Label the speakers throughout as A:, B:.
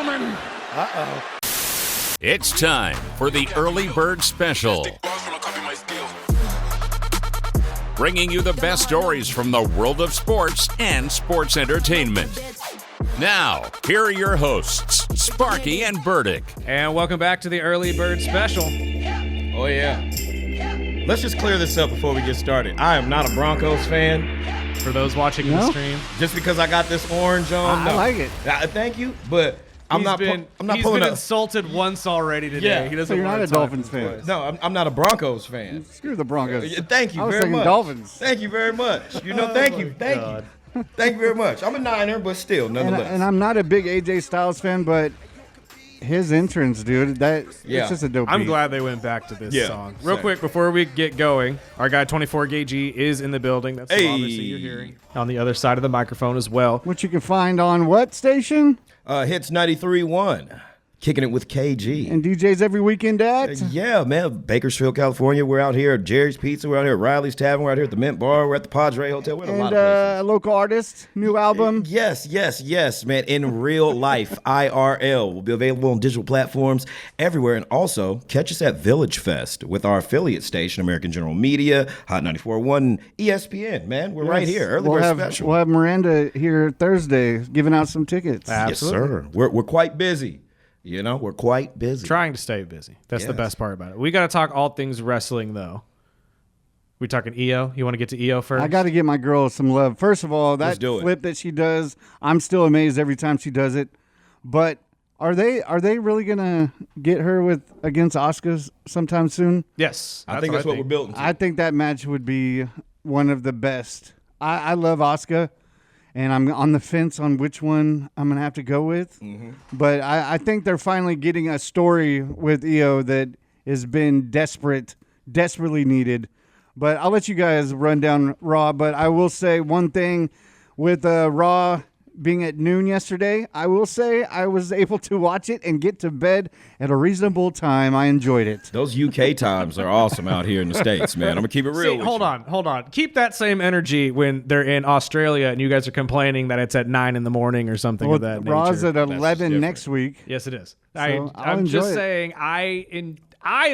A: gentlemen.
B: Uh-oh.
C: It's time for the Early Bird Special. Bringing you the best stories from the world of sports and sports entertainment. Now, here are your hosts, Sparky and Burdick.
D: And welcome back to the Early Bird Special.
B: Oh, yeah. Let's just clear this up before we get started. I am not a Broncos fan.
D: For those watching the stream.
B: Just because I got this orange on.
E: I like it.
B: Thank you, but I'm not
D: He's
B: pulling
D: been
B: up.
D: insulted once already today.
B: Yeah.
D: He doesn't
E: So you're not
D: want
E: a
D: to talk
E: Dolphins
D: to us.
E: fan?
B: No, I'm not a Broncos fan.
E: Screw the Broncos.
B: Thank you
E: I was
B: very
E: thinking
B: much.
E: Dolphins.
B: Thank you very much. Thank you. Thank you very much. I'm a Niner, but still, nonetheless.
E: And I'm not a big AJ Styles fan, but his entrance, dude, it's just a dope
D: I'm
E: beat.
D: glad they went back to this song. Real
B: same.
D: quick, before we get going, our guy 24GG is in the building. That's who obviously you're hearing on the other side of the microphone as well.
E: What you can find on what station?
B: Hits 93.1. Kicking it with KG.
E: And DJs every weekend at?
B: Yeah, man. Bakersfield, California. We're out here at Jerry's Pizza. We're out here at Riley's Tavern. We're out here at the Mint Bar. We're at the Padre Hotel. We're in a lot
E: And
B: of places.
E: a local artist, new album.
B: Yes, man. In real life, IRL will be available on digital platforms everywhere. And also, catch us at Village Fest with our affiliate station, American General Media, Hot 94.1, ESPN, man. We're right here. Early Bird Special.
E: We'll have Miranda here Thursday giving out some tickets.
B: Yes, sir. We're quite busy. We're quite busy.
D: Trying to stay busy. That's the best part about it. We got to talk all things wrestling, though. We talking EO? You want to get to EO first?
E: I got to give my girl some love. First of all,
B: Let's
E: that
B: do it.
E: flip that she does, I'm still amazed every time she does it. But are they really gonna get her against Asuka sometime soon?
D: Yes.
B: I think that's what we're building to.
E: I think that match would be one of the best. I love Asuka, and I'm on the fence on which one I'm going to have to go with. Mm-hmm. But I think they're finally getting a story with Io that has been desperately needed. But I'll let you guys run down Raw. But I will say one thing with Raw being at noon yesterday, I will say I was able to watch it and get to bed at a reasonable time. I enjoyed it.
B: Those UK times are awesome out here in the States, man. I'm going to keep it real with you.
D: Hold on. Keep that same energy when they're in Australia and you guys are complaining that it's at 9 in the morning or something of that nature.
E: Raw's at
B: That's
E: 11 next week.
D: Yes, it is.
E: So
D: I'm just saying I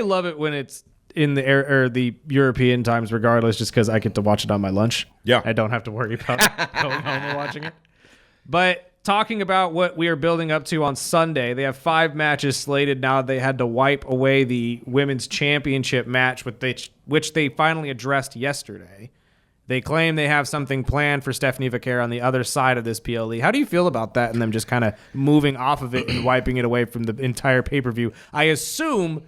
D: love it when it's in the European times regardless, just because I get to watch it on my lunch.
B: Yeah.
D: I don't have to worry about going home and watching it. But talking about what we are building up to on Sunday, they have 5 matches slated now. They had to wipe away the women's championship match, which they finally addressed yesterday. They claim they have something planned for Stephanie Vaquer on the other side of this PLE. How do you feel about that and them just kind of moving off of it and wiping it away from the entire pay-per-view? I assume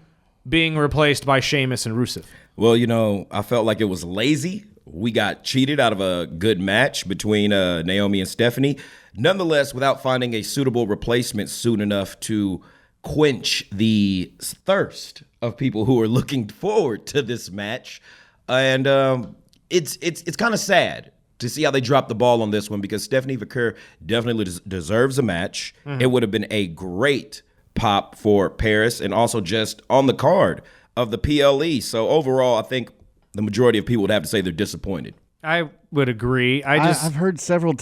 D: being replaced by Sheamus and Rusev.
B: Well, I felt like it was lazy. We got cheated out of a good match between Naomi and Stephanie. Nonetheless, without finding a suitable replacement soon enough to quench the thirst of people who are looking forward to this match. And it's kind of sad to see how they dropped the ball on this one because Stephanie Vaquer definitely deserves a match. Mm-hmm. It would have been a great pop for Paris and also just on the card of the PLE. So overall, I think the majority of people would have to say they're disappointed.
D: I would agree.
E: I've heard several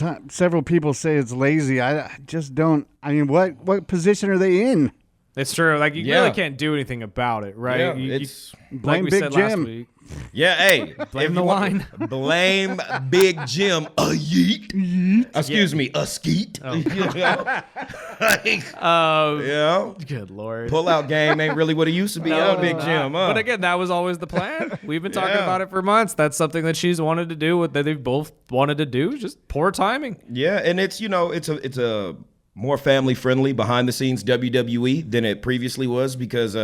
E: people say it's lazy. I just don't. I mean, what position are they in?
D: It's true. Like, you really can't do anything about it, right?
B: Yeah,
E: blame
D: like we
E: Big
D: said
E: Jim.
D: last week.
B: Yeah, hey.
D: Blame the wine.
B: Blame Big Jim. A yeet. Excuse me, a skeet.
D: Oh. Good Lord.
B: Pull-out game ain't really what it used to be. Big Jim.
D: But again, that was always the plan. We've been talking about it for months. That's something that she's wanted to do, that they've both wanted to do. Just poor timing.
B: Yeah, and it's a more family-friendly behind-the-scenes WWE than it previously was because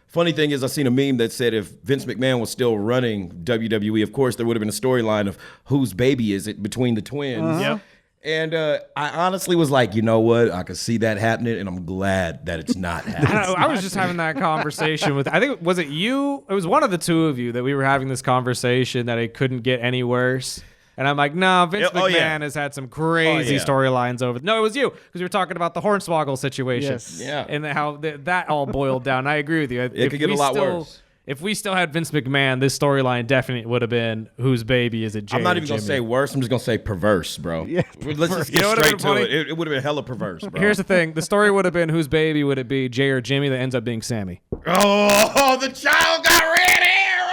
B: funny thing is I seen a meme that said if Vince McMahon was still running WWE, of course, there would have been a storyline of whose baby is it between the twins.
D: Yep.
B: And I honestly was like, you know what? I could see that happening, and I'm glad that it's not happening.
D: I was just having that conversation with, I think, was it you? It was one of the two of you that we were having this conversation that it couldn't get any worse. And I'm like, no, Vince McMahon has had some crazy storylines over. No, it was you, because we were talking about the Hornswoggle situation.
E: Yes.
B: Yeah.
D: And how that all boiled down. I agree with you.
B: It could get a lot worse.
D: if we still had Vince McMahon, this storyline definitely would have been whose baby is it? Jay
B: I'm not
D: or
B: even going to
D: Jimmy?
B: say worse. I'm just going to say perverse, bro.
E: Yeah.
B: Let's just
D: You
B: get
D: know what would've
B: straight
D: been funny?
B: to it. It would have been hella perverse, bro.
D: Here's the thing: the story would have been whose baby would it be, Jay or Jimmy? That ends up being Sammy.
B: Oh, the child got red hair.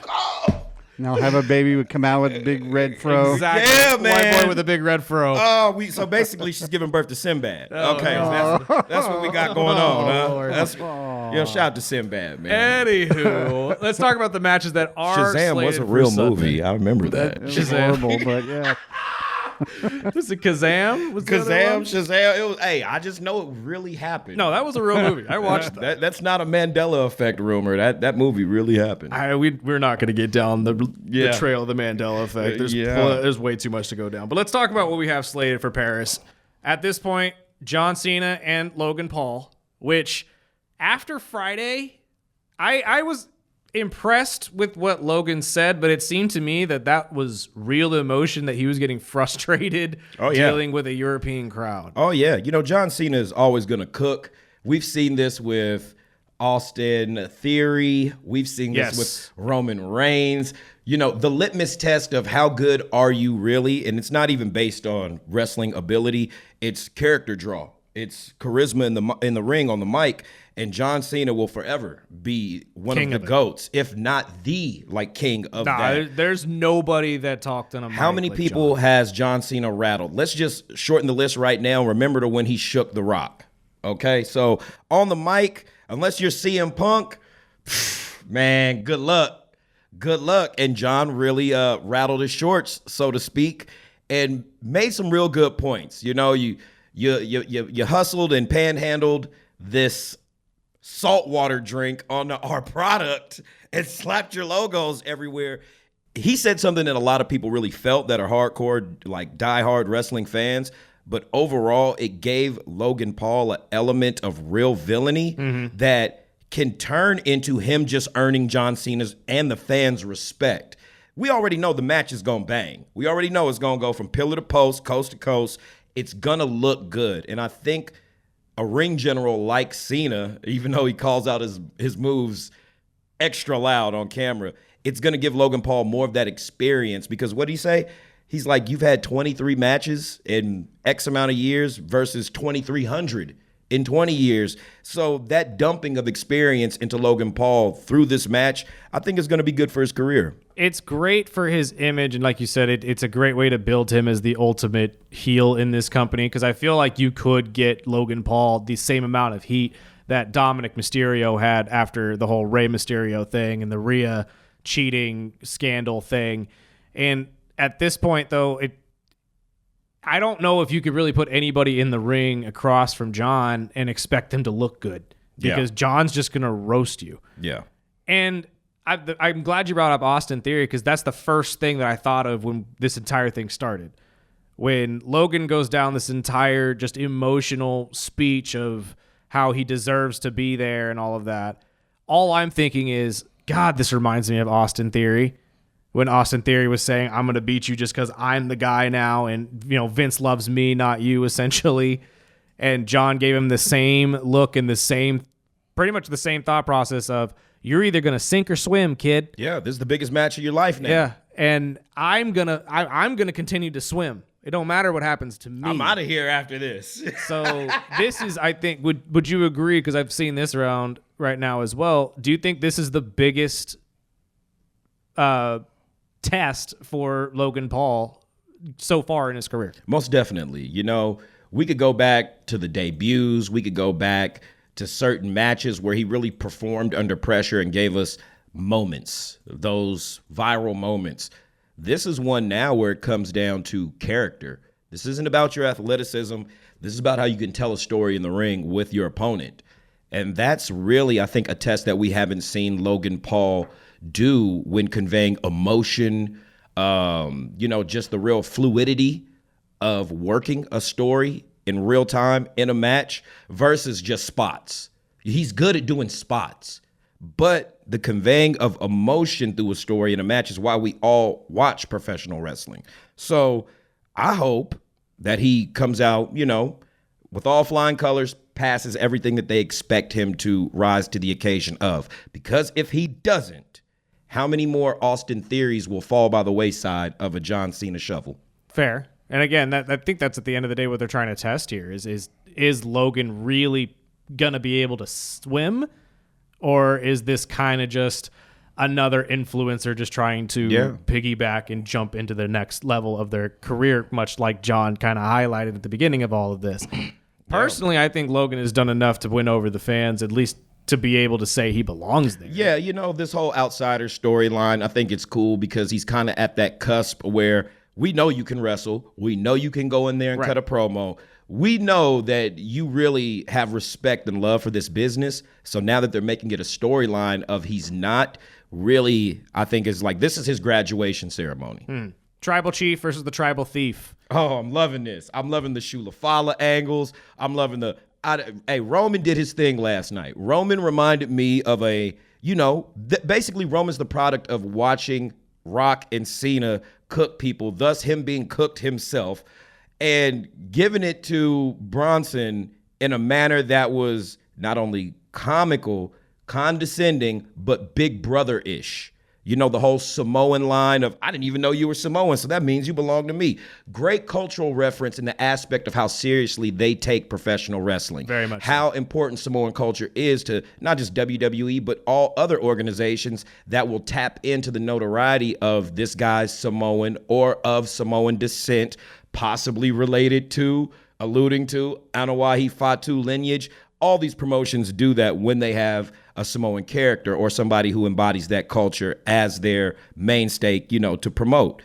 B: Oh,
E: Now have a baby would come out with a big red fro.
D: Exactly.
B: Yeah,
D: White
B: man.
D: boy with a big red fro.
B: so basically she's giving birth to Sinbad. Okay,
D: no.
B: that's what we got going on, huh?
D: Lord.
B: That's, shout out to Sinbad, man.
D: Anywho, let's talk about the matches that are
B: Shazam was
D: slated
B: a
D: for
B: real
D: Sunday.
B: movie. I remember that.
E: It was
D: Shazam.
E: horrible, but yeah.
D: Was it Kazam? Was the other
B: Shazam,
D: one?
B: Shazam. It was. Hey, I just know it really happened.
D: No, that was a real movie. I watched that.
B: That's not a Mandela effect rumor. That movie really happened.
D: We're not going to get down the trail of the Mandela effect. There's way too much to go down. But let's talk about what we have slated for Paris. At this point, John Cena and Logan Paul, which after Friday, I was impressed with what Logan said, but it seemed to me that was real emotion, that he was getting frustrated dealing with a European crowd.
B: Oh, yeah. John Cena is always going to cook. We've seen this with Austin Theory. We've seen this with Roman Reigns. The litmus test of how good are you really, and it's not even based on wrestling ability. It's character draw. It's charisma in the ring, on the mic. And John Cena will forever be one
D: King
B: of the
D: of it.
B: GOATs, if not the king of that.
D: There's nobody that talked on a mic.
B: How many
D: like
B: people
D: John.
B: has John Cena rattled? Let's just shorten the list right now. Remember to when he shook The Rock. Okay, so on the mic, unless you're CM Punk, man, good luck. Good luck. And John really rattled his shorts, so to speak, and made some real good points. You hustled and panhandled this saltwater drink on our product and slapped your logos everywhere. He said something that a lot of people really felt that are hardcore, like diehard wrestling fans. But overall, it gave Logan Paul an element of real villainy that can turn into him just earning John Cena's and the fans' respect. We already know the match is going to bang. We already know it's going to go from pillar to post, coast to coast. It's going to look good. And I think a ring general like Cena, even though he calls out his moves extra loud on camera, it's going to give Logan Paul more of that experience, because what did he say? He's like, you've had 23 matches in X amount of years versus 2,300 in 20 years. So that dumping of experience into Logan Paul through this match, I think is going to be good for his career.
D: It's great for his image, and like you said, it's a great way to build him as the ultimate heel in this company, because I feel like you could get Logan Paul the same amount of heat that Dominic Mysterio had after the whole Rey Mysterio thing and the Rhea cheating scandal thing. And at this point, though, I don't know if you could really put anybody in the ring across from John and expect them to look good, because John's just going to roast you.
B: Yeah.
D: And I'm glad you brought up Austin Theory, because that's the first thing that I thought of when this entire thing started. When Logan goes down this entire just emotional speech of how he deserves to be there and all of that, all I'm thinking is, God, this reminds me of Austin Theory. When Austin Theory was saying, I'm going to beat you just because I'm the guy now, and Vince loves me, not you, essentially. And John gave him the same look and pretty much the same thought process of, you're either going to sink or swim, kid.
B: Yeah, this is the biggest match of your life now.
D: Yeah, and I'm gonna continue to swim. It don't matter what happens to me.
B: I'm out of here after this.
D: So this is, I think, would you agree, because I've seen this around right now as well, do you think this is the biggest test for Logan Paul so far in his career?
B: Most definitely. We could go back to the debuts. We could go back to certain matches where he really performed under pressure and gave us moments, those viral moments. This is one now where it comes down to character. This isn't about your athleticism. This is about how you can tell a story in the ring with your opponent. And that's really, I think, a test that we haven't seen Logan Paul do when conveying emotion, just the real fluidity of working a story in real time in a match versus just spots. He's good at doing spots, but the conveying of emotion through a story in a match is why we all watch professional wrestling. So I hope that he comes out, with all flying colors, passes everything that they expect him to rise to the occasion of. Because if he doesn't, how many more Austin Theories will fall by the wayside of a John Cena shuffle?
D: Fair. And again, I think that's at the end of the day what they're trying to test here is Logan really going to be able to swim, or is this kind of just another influencer just trying to piggyback and jump into the next level of their career, much like John kind of highlighted at the beginning of all of this. Personally, I think Logan has done enough to win over the fans, at least to be able to say he belongs there.
B: Yeah, you know, this whole outsider storyline, I think it's cool because he's kind of at that cusp where we know you can wrestle. We know you can go in there and cut a promo. We know that you really have respect and love for this business. So now that they're making it a storyline of he's not really, I think is like, this is his graduation ceremony.
D: Tribal chief versus the tribal thief.
B: Oh, I'm loving this. I'm loving the Shula Fala angles. I'm loving hey, Roman did his thing last night. Roman reminded me of basically Roman's the product of watching Rock and Cena cook people, thus him being cooked himself, and giving it to Bronson in a manner that was not only comical, condescending, but Big Brother-ish. You know, the whole Samoan line of, I didn't even know you were Samoan, so that means you belong to me. Great cultural reference in the aspect of how seriously they take professional wrestling.
D: Very much.
B: How important Samoan culture is to not just WWE, but all other organizations that will tap into the notoriety of this guy's Samoan or of Samoan descent, possibly related to, alluding to, Anawahi Fatu lineage. All these promotions do that when they have a Samoan character or somebody who embodies that culture as their mainstay, to promote.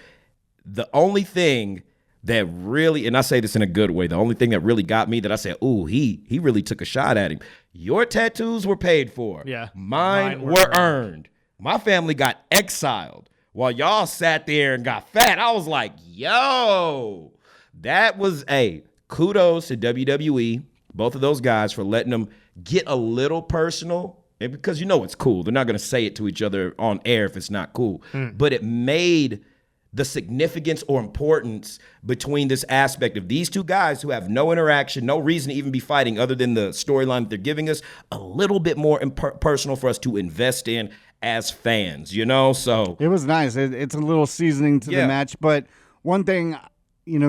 B: The only thing that really, and I say this in a good way, the only thing that really got me that I said, ooh, he really took a shot at him. Your tattoos were paid for.
D: Yeah.
B: Mine were earned. My family got exiled while y'all sat there and got fat. I was like, yo, that was kudos to WWE. Both of those guys for letting them get a little personal, and because it's cool. They're not going to say it to each other on air if it's not cool. But it made the significance or importance between this aspect of these two guys who have no interaction, no reason to even be fighting other than the storyline that they're giving us, a little bit more personal for us to invest in as fans, So
E: it was nice. It's a little seasoning to the match. But one thing,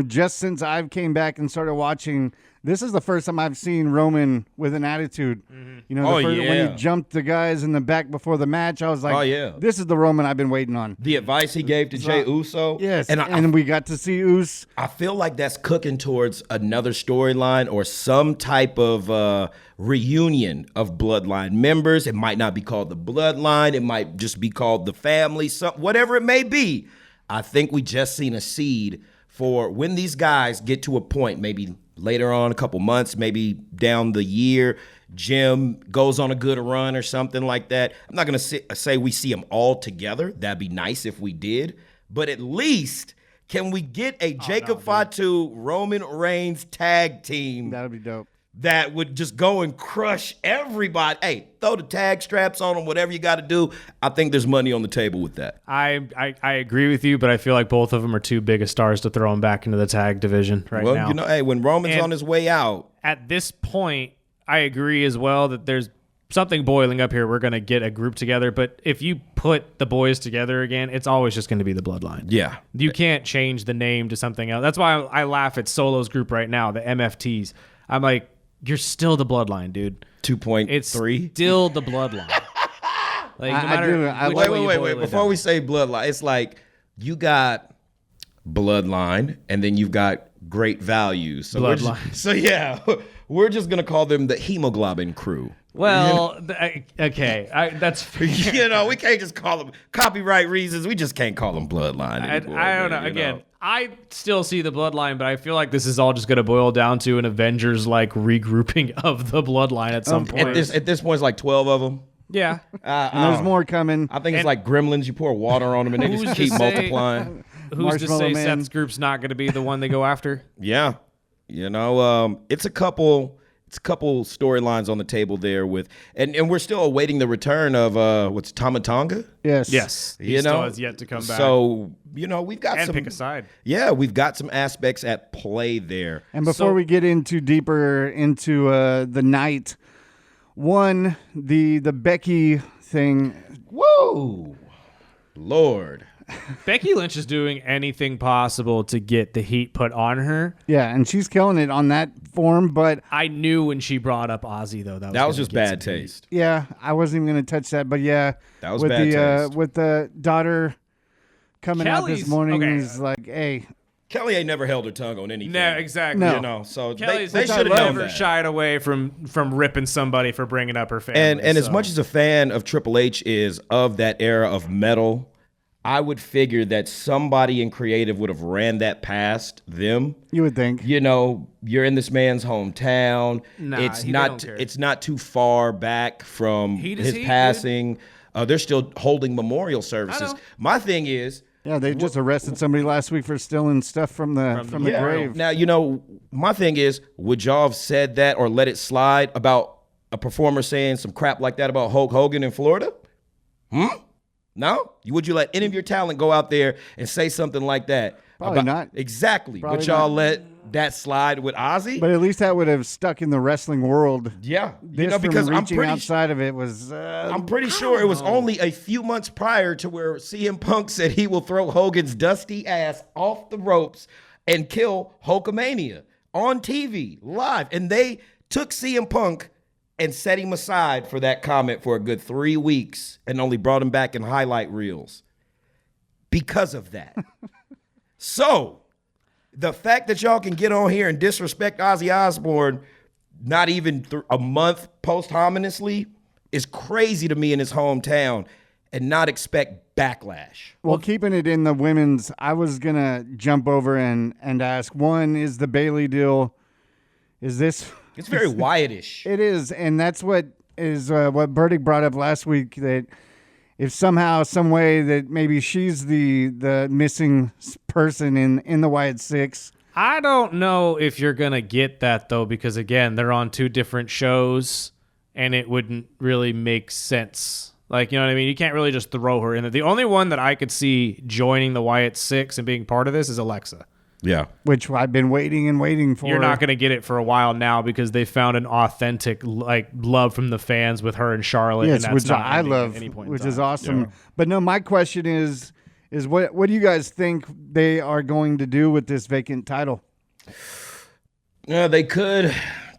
E: just since I've came back and started watching, this is the first time I've seen Roman with an attitude. When he jumped the guys in the back before the match, I was like, this is the Roman I've been waiting on.
B: The advice he gave to Jey Uso.
E: Yes, and we got to see Uso.
B: I feel like that's cooking towards another storyline or some type of reunion of Bloodline members. It might not be called the Bloodline. It might just be called the family, whatever it may be. I think we just seen a seed for when these guys get to a point, maybe later on, a couple months, maybe down the year, Jim goes on a good run or something like that. I'm not going to say we see them all together. That'd be nice if we did. But at least, can we get a Jacob Fatu, Roman Reigns tag team?
E: That would be dope.
B: That would just go and crush everybody. Hey, throw the tag straps on them, whatever you got to do. I think there's money on the table with that.
D: I agree with you, but I feel like both of them are too big of stars to throw them back into the tag division now.
B: Well, when Roman's on his way out.
D: At this point, I agree as well that there's something boiling up here. We're going to get a group together, but if you put the boys together again, it's always just going to be the Bloodline.
B: Yeah.
D: You can't change the name to something else. That's why I laugh at Solo's group right now, the MFTs. I'm like, you're still the Bloodline, dude.
B: 2.3.
D: It's still the Bloodline. Like, no matter
B: wait. Before we say Bloodline, it's like you got Bloodline, and then you've got Great Values. So
D: Bloodline.
B: We're just gonna call them the Hemoglobin Crew.
D: Well, okay, that's fair.
B: We can't just call them copyright reasons. We just can't call them Bloodline anymore.
D: I don't know. Again, I still see the Bloodline, but I feel like this is all just going to boil down to an Avengers regrouping of the Bloodline at some point.
B: At this point, it's like 12 of them.
D: Yeah,
E: and there's more coming.
B: I think it's like Gremlins. You pour water on them and they just keep multiplying.
D: Who's to say Seth's group's not going to be the one they go after?
B: Yeah, it's a couple a couple storylines on the table there with, and we're still awaiting the return of what's Tama Tonga.
D: Yes. He still has yet to come back.
B: So we've got
D: and
B: some
D: pick a side.
B: Yeah, we've got some aspects at play there.
E: And before we get deeper into the night, the Becky thing.
B: Whoa, Lord.
D: Becky Lynch is doing anything possible to get the heat put on her.
E: Yeah, and she's killing it on that form, but
D: I knew when she brought up Ozzy, though, that
B: was just bad taste.
E: Yeah, I wasn't even going to touch that, but yeah.
B: That was bad taste.
E: With the daughter coming out this morning, he's like, hey.
B: Kelly ain't never held her tongue on anything.
D: No, exactly.
E: No.
B: So
D: Kelly's
B: they should have known
D: never
B: that.
D: shied away from ripping somebody for bringing up her family.
B: And as much as a fan of Triple H is of that era of metal, I would figure that somebody in creative would have ran that past them.
E: You would think.
B: You're in this man's hometown.
D: Nah,
B: it's not too far back from his passing. They're still holding memorial services. My thing is,
E: yeah, they just arrested somebody last week for stealing stuff from the grave.
B: Now, my thing is, would y'all have said that or let it slide about a performer saying some crap like that about Hulk Hogan in Florida? No? Would you let any of your talent go out there and say something like that?
E: Probably not.
B: Exactly.
E: Probably
B: But y'all
E: not.
B: let that slide with Ozzy?
E: But at least that would have stuck in the wrestling world.
B: Yeah.
E: Because reaching outside of it was...
B: I'm pretty sure it was only a few months prior to where CM Punk said he will throw Hogan's dusty ass off the ropes and kill Hulkamania on TV, live. And they took CM Punk and set him aside for that comment for a good 3 weeks and only brought him back in highlight reels because of that. So, the fact that y'all can get on here and disrespect Ozzy Osbourne not even a month posthumously is crazy to me in his hometown and not expect backlash.
E: Well, keeping it in the women's, I was going to jump over and ask, one, is the Bayley deal, is this...
B: It's very Wyatt-ish.
E: It is, and that's what Burdick brought up last week, that if somehow, some way that maybe she's the missing person in the Wyatt Six.
D: I don't know if you're going to get that, though, because, again, they're on two different shows, and it wouldn't really make sense. Like, you know what I mean? You can't really just throw her in there. The only one that I could see joining the Wyatt Six and being part of this is Alexa.
B: Yeah.
E: Which I've been waiting for.
D: You're not going to get it for a while now because they found an authentic love from the fans with her and Charlotte.
E: Yes,
D: and that's
E: which
D: not
E: I love, which is awesome. Yeah. But no, my question is what do you guys think they are going to do with this vacant title?
B: They could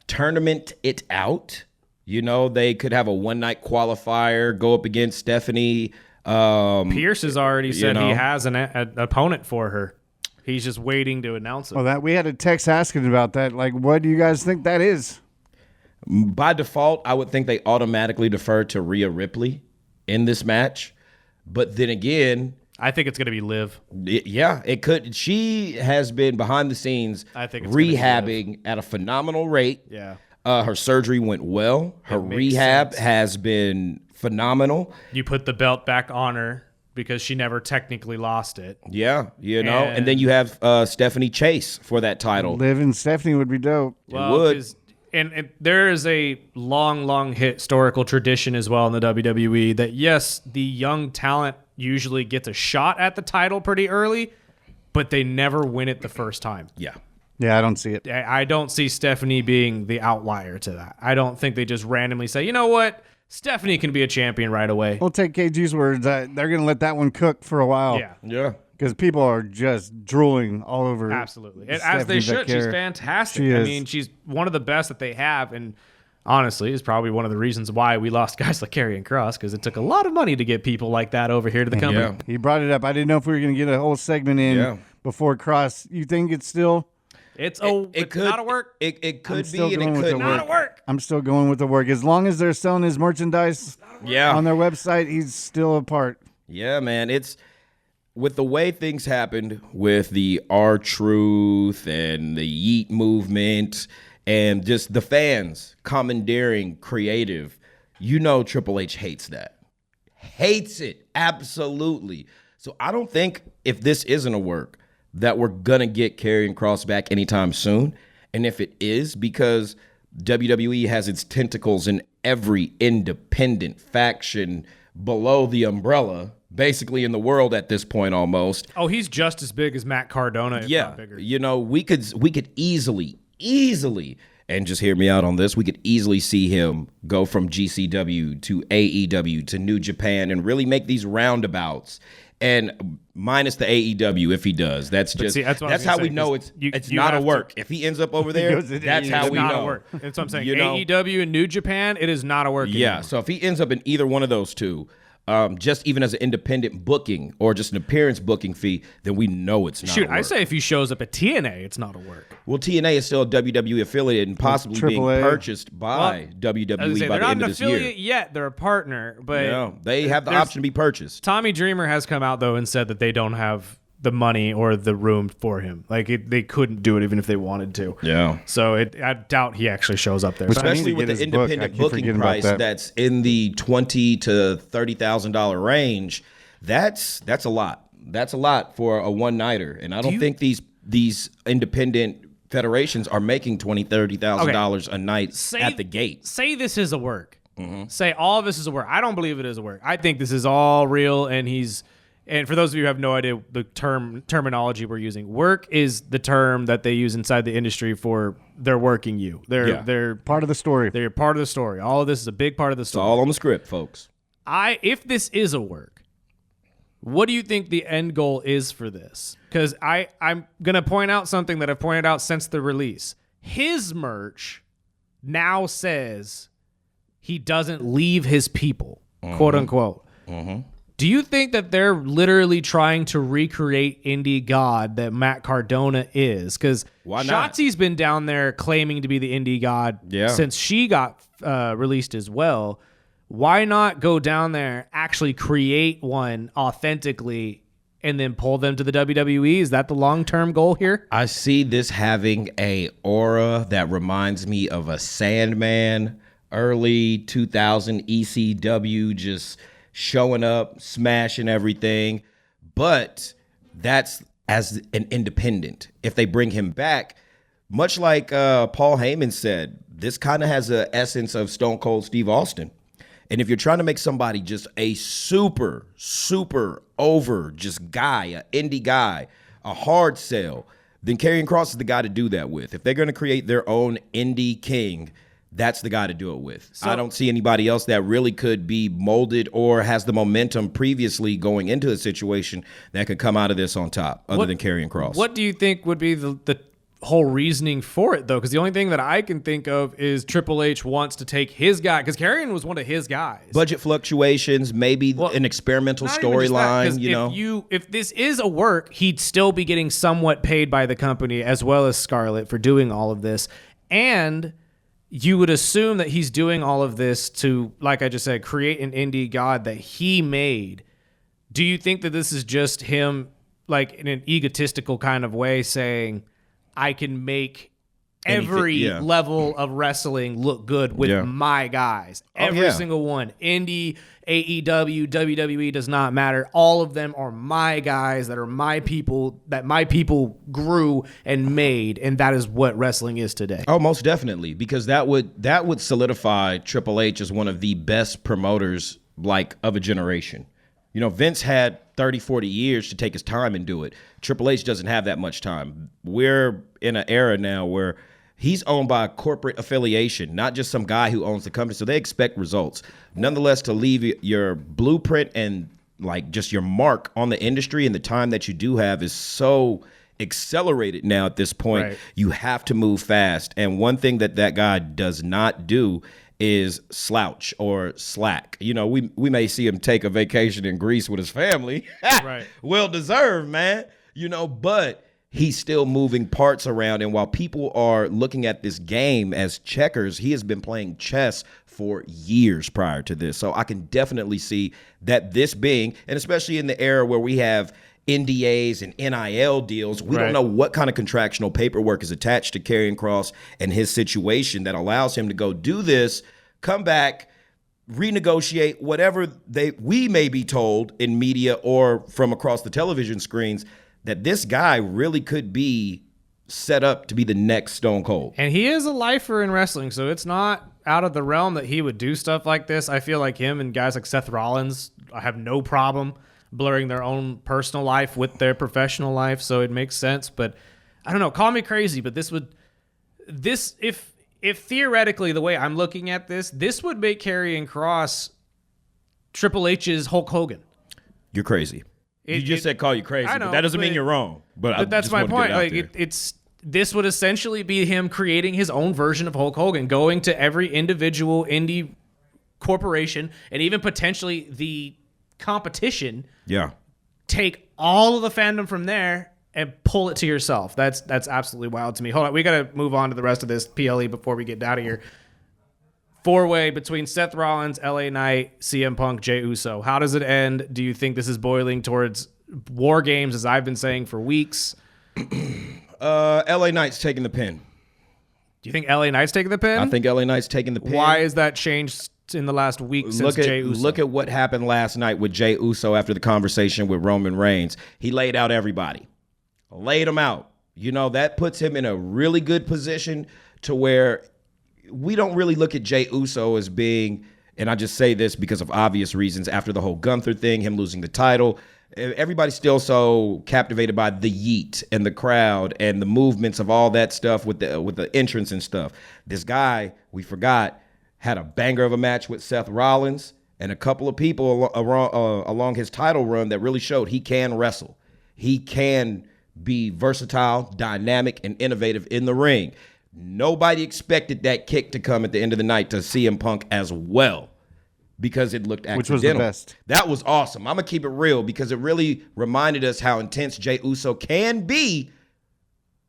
B: tournament it out. They could have a one-night qualifier, go up against Stephanie.
D: Pierce has already said he has an opponent for her. He's just waiting to announce it.
E: Well, we had a text asking about that. Like, what do you guys think that is?
B: By default, I would think they automatically defer to Rhea Ripley in this match. But then again...
D: I think it's going to be Liv.
B: Yeah, it could. She has been behind the scenes rehabbing at a phenomenal rate.
D: Yeah.
B: Her surgery went well. Her rehab has been phenomenal.
D: You put the belt back on her because she never technically lost it.
B: Yeah, and then you have Stephanie Chase for that title.
E: Liv and Stephanie would be dope.
B: Well, it would.
D: And there is a long historical tradition as well in the WWE that, yes, the young talent usually gets a shot at the title pretty early, but they never win it the first time.
B: Yeah.
E: Yeah, I don't see it.
D: I don't see Stephanie being the outlier to that. I don't think they just randomly say, you know what? Stephanie can be a champion right away.
E: We'll take KG's words. They're going to let that one cook for a while.
B: Yeah.
E: Because people are just drooling all over.
D: Absolutely. As they should. She's fantastic.
E: She is.
D: I mean, she's one of the best that they have. And honestly, is probably one of the reasons why we lost guys like Karrion Kross, because it took a lot of money to get people like that over here to the company.
B: Yeah.
E: He brought it up. I didn't know if we were going to get a whole segment in before Kross. You think it's still...
D: It's not a work.
B: It could be, and it could
D: not a work.
E: I'm still going with the work. As long as they're selling his merchandise on their website, he's still a part.
B: Yeah, man. It's with the way things happened with the R-Truth and the Yeet movement and just the fans commandeering creative, Triple H hates that. Hates it. Absolutely. So I don't think if this isn't a work, that we're going to get Karrion Kross back anytime soon. And if it is, because WWE has its tentacles in every independent faction below the umbrella, basically in the world at this point almost.
D: Oh, he's just as big as Matt Cardona, if not bigger.
B: You know, we could easily, and just hear me out on this, we could easily see him go from GCW to AEW to New Japan and really make these roundabouts. And minus the AEW, if he does, that's how we know it's not a work. If he ends up over there, that's how we know.
D: Work. That's what I'm saying. AEW and New Japan, it is not a work.
B: Yeah.
D: Anymore.
B: So if he ends up in either one of those two, just even as an independent booking or just an appearance booking fee, then we know it's not.
D: Shoot,
B: a work.
D: I say if he shows up at TNA, it's not a work.
B: Well, TNA is still a WWE affiliate and possibly being purchased by WWE by the end of this year.
D: They're not an affiliate yet; they're a partner, but
B: they have the option to be purchased.
D: Tommy Dreamer has come out though and said that they don't have the money or the room for him. Like they couldn't do it even if they wanted to.
B: Yeah.
D: So I doubt he actually shows up there.
B: Especially with the independent booking price that's in the $20,000 to $30,000 range. That's a lot. That's a lot for a one-nighter, and I don't think these independent federations are making $20,000, $30,000 a night at the gate.
D: Say this is a work. Mm-hmm. Say all of this is a work. I don't believe it is a work. I think this is all real, and for those of you who have no idea the terminology we're using, work is the term that they use inside the industry for they're working you. They're
E: part of the story.
D: They're part of the story. All of this is a big part of the story.
B: It's all on the script, folks.
D: If this is a work, what do you think the end goal is for this? Because I'm going to point out something that I've pointed out since the release. His merch now says he doesn't leave his people, quote unquote. Mm-hmm. Do you think that they're literally trying to recreate Indie God that Matt Cardona is? Because Shotzi's been down there claiming to be the Indie God since she got released as well. Why not go down there, actually create one authentically, and then pull them to the WWE? Is that the long-term goal here?
B: I see this having a aura that reminds me of a Sandman, early 2000 ECW, just showing up, smashing everything. But that's as an independent. If they bring him back, much like Paul Heyman said, this kind of has an essence of Stone Cold Steve Austin. And if you're trying to make somebody just a super, super over just guy, an indie guy, a hard sell, then Karrion Kross is the guy to do that with. If they're going to create their own indie king, that's the guy to do it with. So, I don't see anybody else that really could be molded or has the momentum previously going into a situation that could come out of this on top, other than Karrion Kross.
D: What do you think would be the whole reasoning for it, though? Because the only thing that I can think of is Triple H wants to take his guy, because Karrion was one of his guys.
B: Budget fluctuations, maybe an experimental storyline.
D: If this is a work, he'd still be getting somewhat paid by the company as well as Scarlett for doing all of this. And you would assume that he's doing all of this to, like I just said, create an indie god that he made. Do you think that this is just him, like in an egotistical kind of way, saying, I can make every level of wrestling look good with my guys? Every single one. Indie, AEW, WWE, does not matter. All of them are my guys that are my people, that my people grew and made, and that is what wrestling is today.
B: Oh, most definitely, because that would solidify Triple H as one of the best promoters of a generation. You know, Vince had 30, 40 years to take his time and do it. Triple H doesn't have that much time. We're in an era now where he's owned by a corporate affiliation, not just some guy who owns the company. So they expect results. Nonetheless, to leave your blueprint and just your mark on the industry and the time that you do have is so accelerated now at this point. Right. You have to move fast. And one thing that guy does not do is slouch or slack. You know, we may see him take a vacation in Greece with his family. Right. Well deserved, man. You know, but he's still moving parts around. And while people are looking at this game as checkers, he has been playing chess for years prior to this. So I can definitely see that this being, and especially in the era where we have NDAs and NIL deals, we don't know what kind of contractual paperwork is attached to Karrion Kross and his situation that allows him to go do this, come back, renegotiate whatever we may be told in media or from across the television screens, that this guy really could be set up to be the next Stone Cold.
D: And he is a lifer in wrestling, so it's not out of the realm that he would do stuff like this. I feel like him and guys like Seth Rollins have no problem blurring their own personal life with their professional life, so it makes sense. But I don't know, call me crazy, but if theoretically the way I'm looking at this would make Karrion Kross Triple H's Hulk Hogan.
B: You're crazy. You just said call you crazy, but that doesn't mean you're wrong. But
D: that's my point. Like this would essentially be him creating his own version of Hulk Hogan, going to every individual indie corporation and even potentially the competition.
B: Yeah. Take
D: all of the fandom from there and pull it to yourself. That's absolutely wild to me. Hold on, we got to move on to the rest of this PLE before we get out of here. 4-way between Seth Rollins, LA Knight, CM Punk, Jey Uso. How does it end? Do you think this is boiling towards War Games, as I've been saying for weeks?
B: LA Knight's taking the pin.
D: Do you think LA Knight's taking the pin?
B: I think LA Knight's taking the pin.
D: Why has that changed in the last week since Jey Uso?
B: Look at what happened last night with Jey Uso after the conversation with Roman Reigns. He laid out everybody. Laid them out. You know, that puts him in a really good position to where we don't really look at Jey Uso as being, and I just say this because of obvious reasons, after the whole Gunther thing, him losing the title, everybody's still so captivated by the yeet and the crowd and the movements of all that stuff with the entrance and stuff. This guy, we forgot, had a banger of a match with Seth Rollins and a couple of people along his title run that really showed he can wrestle. He can be versatile, dynamic, and innovative in the ring. Nobody expected that kick to come at the end of the night to CM Punk as well, because it looked accidental.
E: Which was the best.
B: That was awesome. I'm going to keep it real because it really reminded us how intense Jey Uso can be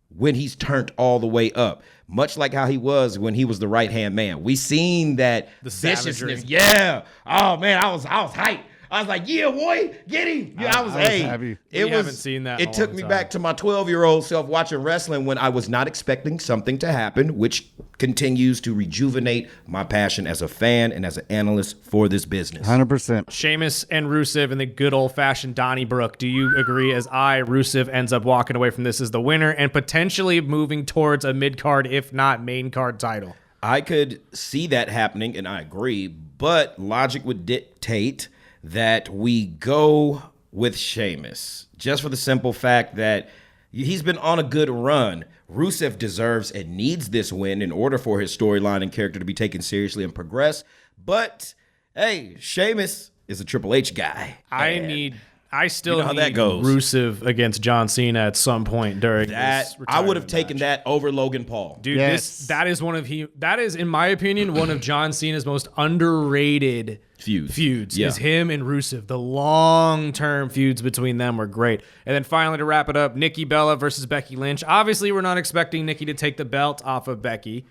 B: when he's turned all the way up, much like how he was when he was the right-hand man. We seen that viciousness. Yeah. Oh, man, I was hyped. I was like, yeah, boy, get him. Yeah, I was
E: happy.
D: Haven't seen that.
B: It took me back to my 12-year-old self watching wrestling when I was not expecting something to happen, which continues to rejuvenate my passion as a fan and as an analyst for this business.
E: 100%.
D: Sheamus and Rusev in the good old-fashioned Donnybrook. Do you agree, as Rusev ends up walking away from this as the winner and potentially moving towards a mid-card, if not main card title?
B: I could see that happening, and I agree, but logic would dictate that we go with Sheamus, just for the simple fact that he's been on a good run. Rusev deserves and needs this win in order for his storyline and character to be taken seriously and progress. But, hey, Sheamus is a Triple H guy.
D: I still
B: how
D: need
B: that goes.
D: Rusev against John Cena at some point during
B: that.
D: this
B: I would have taken
D: match.
B: that over Logan Paul.
D: Dude,
E: Yes.
D: that is, in my opinion, one of John Cena's most underrated feuds.
B: Yeah.
D: Is him and Rusev. The long-term feuds between them were great. And then finally, to wrap it up, Nikki Bella versus Becky Lynch. Obviously, we're not expecting Nikki to take the belt off of Becky,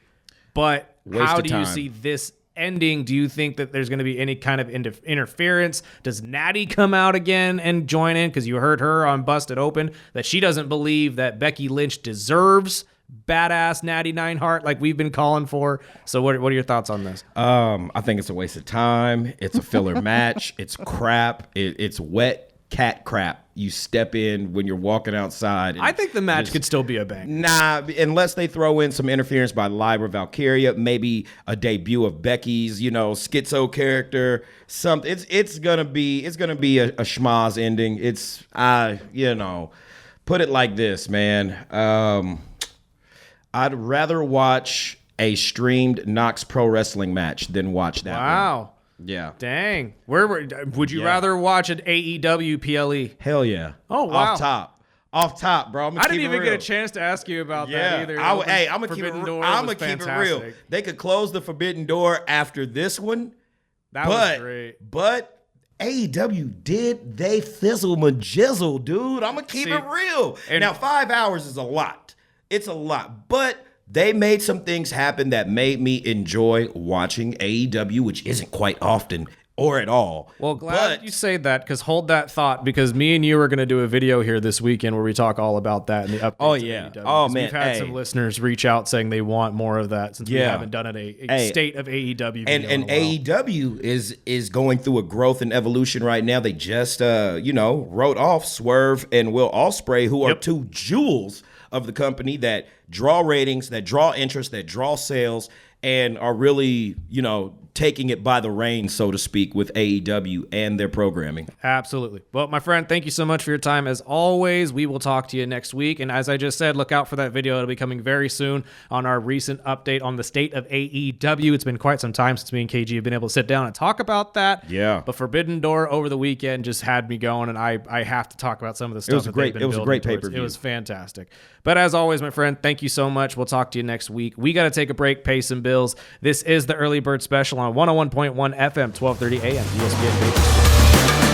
D: but how do you see this ending? Do you think that there's going to be any kind of interference? Does Natty come out again and join in? Because you heard her on Busted Open that she doesn't believe that Becky Lynch deserves badass Natty Neidhart like we've been calling for. So what are your thoughts on this?
B: I think it's a waste of time. It's a filler match. It's crap. It's wet cat crap. You step in when you're walking outside.
D: I think the match could still be a bang.
B: Nah, unless they throw in some interference by Lyra Valkyria, maybe a debut of Becky's, schizo character. Something. It's gonna be a schmaz ending. It's put it like this, man. I'd rather watch a streamed Knox Pro Wrestling match than watch that.
D: Wow.
B: One. Yeah.
D: Dang. Would you rather watch an AEW PLE?
B: Hell yeah.
D: Oh, wow.
B: Off top, bro.
D: I didn't even get a chance to ask you about that either.
B: I'm gonna keep it real. They could close the Forbidden Door after this one.
D: That was great.
B: But AEW they fizzle majizzle, dude. I'm gonna keep it real. Now 5 hours is a lot. It's a lot, but they made some things happen that made me enjoy watching AEW, which isn't quite often or at all.
D: Well, glad you say that, because hold that thought, because me and you are going to do a video here this weekend where we talk all about that in the updates.
B: Oh, yeah. Oh, man.
D: We've had some listeners reach out saying they want more of that since we haven't done a state of AEW video
B: and AEW is going through a growth and evolution right now. They just, wrote off Swerve and Will Ospreay, who are two jewels of the company that draw ratings, that draw interest, that draw sales, and are really, taking it by the reins, so to speak, with AEW and their programming.
D: Absolutely. Well, my friend, thank you so much for your time. As always, we will talk to you next week. And as I just said, look out for that video. It'll be coming very soon on our recent update on the state of AEW. It's been quite some time since me and KG have been able to sit down and talk about that.
B: Yeah.
D: But Forbidden Door over the weekend just had me going, and I have to talk about some of the stuff.
B: It was a great pay-per-view.
D: It was fantastic. But as always, my friend, thank you so much. We'll talk to you next week. We got to take a break, pay some bills. This is the Early Bird Special on 101.1 FM, 1230 AM, ESPN Vegas.